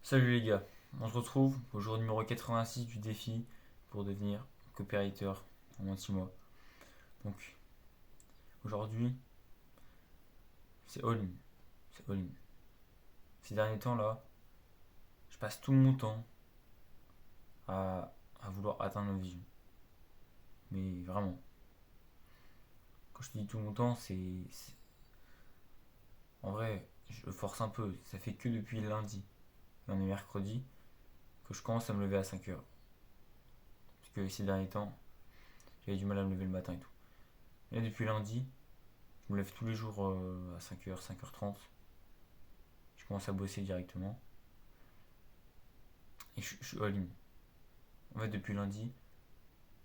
Salut les gars, on se retrouve au jour numéro 86 du défi pour devenir copywriter en moins de 6 mois. Donc aujourd'hui, c'est all-in. C'est all-in. Ces derniers temps là, je passe tout mon temps à vouloir atteindre ma vision. Mais vraiment, quand je te dis tout mon temps, en vrai, je force un peu. Ça fait que depuis lundi, et on est mercredi, que je commence à me lever à 5 heures. Parce que ces derniers temps, j'avais du mal à me lever le matin et tout. Et là, depuis lundi, je me lève tous les jours à 5 heures, 5h30. Je commence à bosser directement. Et je suis all-in. En fait, depuis lundi,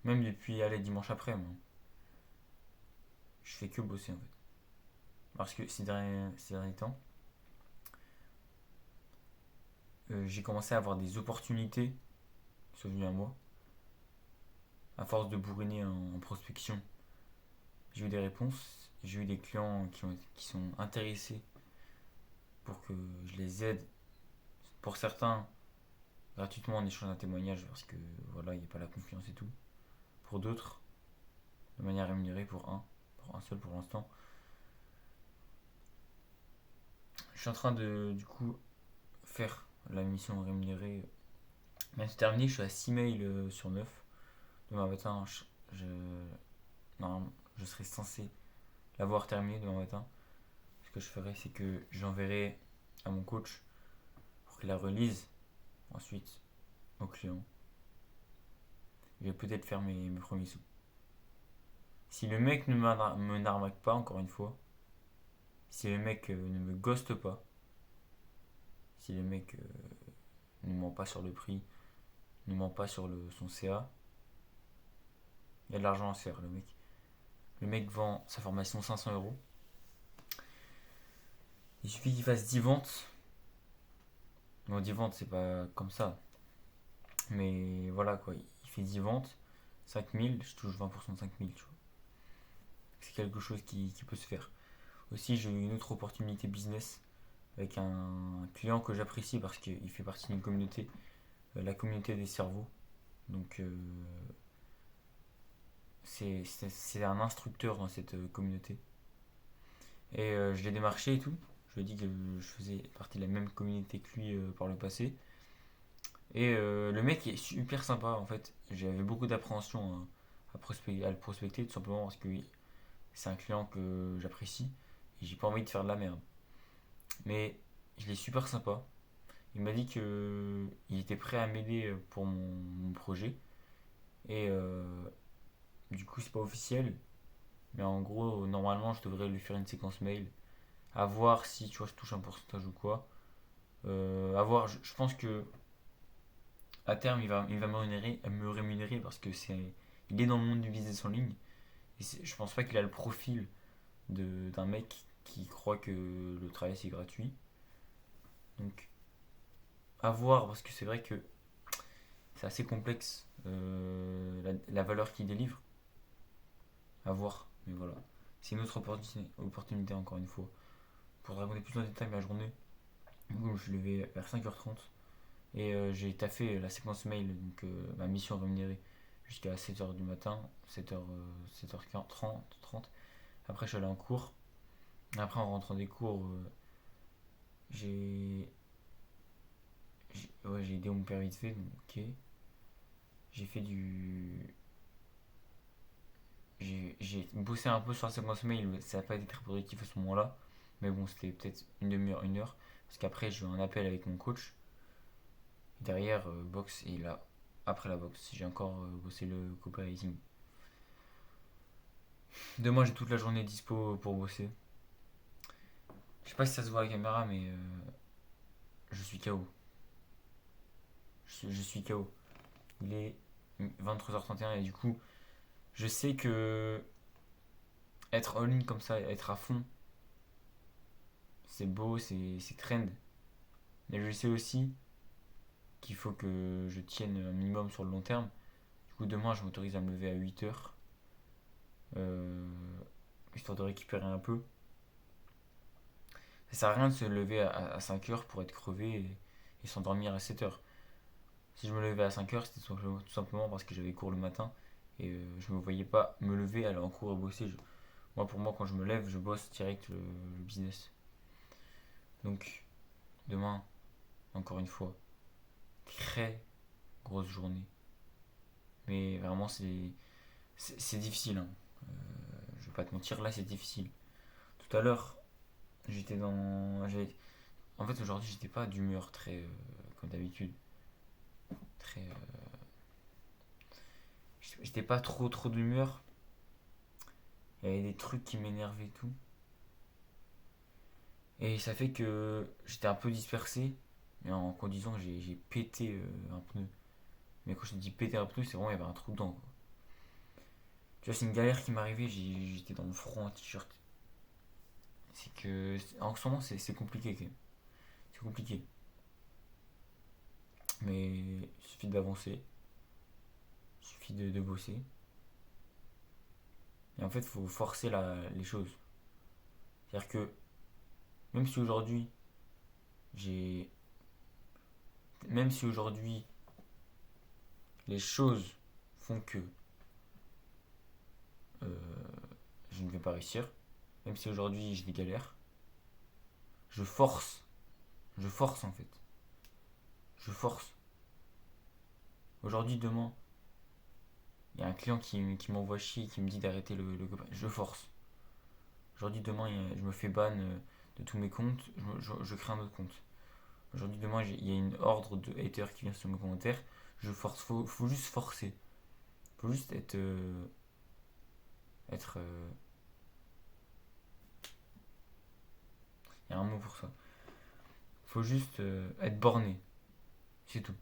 même depuis aller dimanche après, moi, je fais que bosser en fait. Parce que ces derniers temps, j'ai commencé à avoir des opportunités qui sont venues à moi. À force de bourriner en prospection, j'ai eu des réponses. J'ai eu des clients qui sont intéressés pour que je les aide. Pour certains, gratuitement en échange d'un témoignage, parce que voilà, il n'y a pas la confiance et tout. Pour d'autres, de manière rémunérée pour un seul pour l'instant. Je suis en train de, du coup, faire la mission rémunérée. Mais c'est terminé, je suis à 6 mails sur 9. Demain matin, normalement, je serai censé l'avoir terminé demain matin. Ce que je ferai, c'est que j'enverrai à mon coach pour qu'il la relise. Ensuite, au client. Je vais peut-être faire mes premiers sous. Si le mec ne me n'arnaque pas, encore une fois, si le mec ne me ghoste pas, si le mec ne ment pas sur le prix, ne ment pas sur son CA, il y a de l'argent à se faire, le mec. Le mec vend sa formation 500 euros. Il suffit qu'il fasse 10 ventes. Bon, 10 ventes, c'est pas comme ça. Mais voilà quoi, il fait 10 ventes, 5 000, je touche 20% de 5 000, tu vois. C'est quelque chose qui peut se faire. Aussi, j'ai eu une autre opportunité business avec un client que j'apprécie parce qu'il fait partie d'une communauté, la communauté des cerveaux. Donc, c'est un instructeur dans cette communauté. Et je l'ai démarché et tout. Je lui ai dit que je faisais partie de la même communauté que lui par le passé. Et le mec est super sympa en fait. J'avais beaucoup d'appréhension à le prospecter tout simplement parce que c'est un client que j'apprécie et j'ai pas envie de faire de la merde. Mais il est super sympa. Il m'a dit que il était prêt à m'aider pour mon projet. Et du coup, c'est pas officiel. Mais en gros, normalement, je devrais lui faire une séquence mail. À voir si tu vois, je touche un pourcentage ou quoi. À voir, je pense que à terme, il va me rémunérer parce que il est dans le monde du business en ligne. Et je pense pas qu'il a le profil d'un mec qui croit que le travail c'est gratuit. Donc, à voir parce que c'est vrai que c'est assez complexe la valeur qu'il délivre. À voir, mais voilà. C'est une autre opportunité encore une fois. Pour raconter plus en détail ma journée, du coup, je suis levé vers 5h30 et j'ai taffé la séquence mail, donc ma mission rémunérée, jusqu'à 7h du matin, 7h, 7h30. Après, je suis allé en cours. Après, en rentrant des cours, j'ai ouais, j'ai aidé mon père vite fait, donc ok. J'ai fait du. J'ai bossé un peu sur la séquence mail, mais ça n'a pas été très productif à ce moment-là. Mais bon, c'était peut-être une demi-heure, 1 heure. Parce qu'après, j'ai eu un appel avec mon coach. Derrière, boxe, et là, après la boxe, j'ai encore bossé le copywriting. Demain, j'ai toute la journée dispo pour bosser. Je sais pas si ça se voit à la caméra, mais je suis KO. Je suis KO. Il est 23h31 et du coup, je sais que être all-in comme ça, être à fond, c'est beau, c'est trend. Mais je sais aussi qu'il faut que je tienne un minimum sur le long terme. Du coup, demain, je m'autorise à me lever à 8h, euh, histoire de récupérer un peu. Ça sert à rien de se lever à 5h pour être crevé et s'endormir à 7h. Si je me levais à 5h, c'était tout simplement parce que j'avais cours le matin et je me voyais pas me lever, aller en cours et bosser. Moi, pour moi, quand je me lève, je bosse direct le business. Donc, demain, encore une fois, très grosse journée. Mais vraiment, c'est difficile, hein. Je vais pas te mentir, là, c'est difficile. Tout à l'heure, j'étais dans. En fait, aujourd'hui, j'étais pas d'humeur très. Comme d'habitude. Très. J'étais pas trop d'humeur. Il y avait des trucs qui m'énervaient et tout. Et ça fait que j'étais un peu dispersé. Mais en conduisant, j'ai pété un pneu. Mais quand je te dis péter un pneu, c'est vraiment, il y avait un trou dedans, quoi. Tu vois, c'est une galère qui m'est arrivée. J'étais dans le froid en t-shirt. C'est que. En ce moment, c'est compliqué quand même. C'est compliqué. Mais il suffit d'avancer. Il suffit de bosser. Et en fait, il faut forcer les choses. C'est-à-dire que même si aujourd'hui, j'ai. Même si aujourd'hui, les choses font que je ne vais pas réussir, même si aujourd'hui j'ai des galères, je force. Je force en fait. Je force. Aujourd'hui, demain, il y a un client qui m'envoie chier, qui me dit d'arrêter le copain. Je force. Aujourd'hui, demain, je me fais ban de tous mes comptes, je crée un autre compte. Aujourd'hui, demain, il y a une ordre de haters qui vient sur mes commentaires. Je force. Faut juste forcer. Faut juste être. Il y a un mot pour ça. Faut juste être borné. C'est tout.